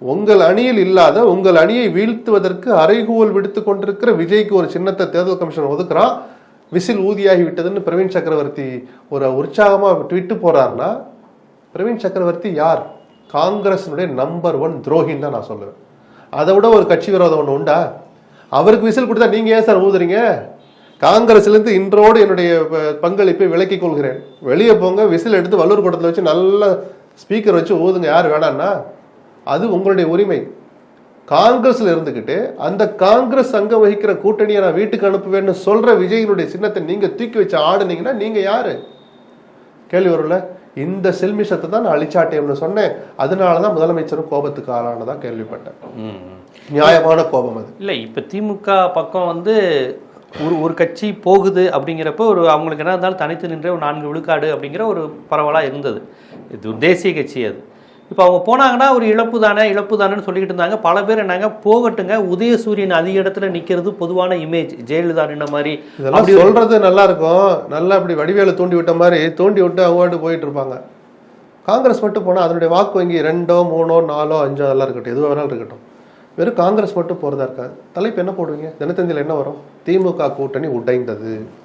உங்கள் அணியில் இல்லாத உங்கள் அணியை வீழ்த்துவதற்கு அறைகூவல் விடுத்து கொண்டிருக்கிற விஜய்க்கு ஒரு சின்னத்தை தேர்தல் கமிஷன் ஒதுக்குறான், விசில் ஊதியாகி விட்டதுன்னு பிரவீன் சக்கரவர்த்தி ஒரு உற்சாகமா ட்விட்டு போறாருன்னா, பிரவீன் சக்கரவர்த்தி யார்? காங்கிரஸினுடைய நம்பர் 1 துரோகின்னு தான் நான் சொல்லுவேன். அதை விட ஒரு கட்சி விரோதம் ஒன்று உண்டா? அவருக்கு விசில் கொடுத்தா நீங்க ஏன் சார் ஊதுறீங்க? காங்கிரஸ்லேருந்து இன்றோடு என்னுடைய பங்களிப்பை விலக்கிக் கொள்கிறேன், வெளியே போங்க, விசில் எடுத்து வல்லூர் கூட்டத்தில் வச்சு நல்ல ஸ்பீக்கர் வச்சு ஊதுங்க, யார் வேணான்னா அது உங்களுடைய உரிமை. காங்கிரஸ்ல இருந்துகிட்டு அந்த காங்கிரஸ் அங்கம் வகிக்கிற கூட்டணியை நான் வீட்டுக்கு அனுப்புவேன்னு சொல்ற விஜயனுடைய சின்னத்தை நீங்க தூக்கி வச்சு ஆடுனீங்கன்னா நீங்க யாரு? கேள்வி வரும்ல. இந்த செல்மிஷத்தை தான் நான் அழிச்சாட்டேன்னு சொன்னேன். அதனாலதான் முதலமைச்சரும் கோபத்துக்கு ஆளானதா கேள்விப்பட்டேன். நியாயமான கோபம் அது இல்லை. இப்ப திமுக பக்கம் வந்து ஒரு கட்சி போகுது அப்படிங்கிறப்ப ஒரு அவங்களுக்கு என்ன இருந்தாலும் தனித்து நின்ற ஒரு 4 விழுக்காடு அப்படிங்கிற ஒரு பரவலாக இருந்தது. இது தேசிய கட்சி. அது இப்போ அவங்க போனாங்கன்னா ஒரு இழப்பு தானேன்னு சொல்லிக்கிட்டு இருந்தாங்க. பல பேர் என்னங்க, போகட்டுங்க, உதயசூரியன் அதிக இடத்துல நிற்கிறது பொதுவான இமேஜ், ஜெயலலிதா நின்ன மாதிரி அப்படி சொல்றது நல்லா இருக்கும். நல்லா அப்படி வடிவேல தூண்டி விட்ட மாதிரி தூண்டி விட்டு அவங்க போயிட்டு இருப்பாங்க. காங்கிரஸ் மட்டும் போனால் அதனுடைய வாக்கு வங்கி 2, 3, 4, 5 அதெல்லாம் இருக்கட்டும், எது வேணாலும் இருக்கட்டும், வெறும் காங்கிரஸ் மட்டும் போறதா இருக்காது. தலைப்பு என்ன போடுவீங்க? தினத்தந்தியில் என்ன வரும்? திமுக கூட்டணி உடைந்தது.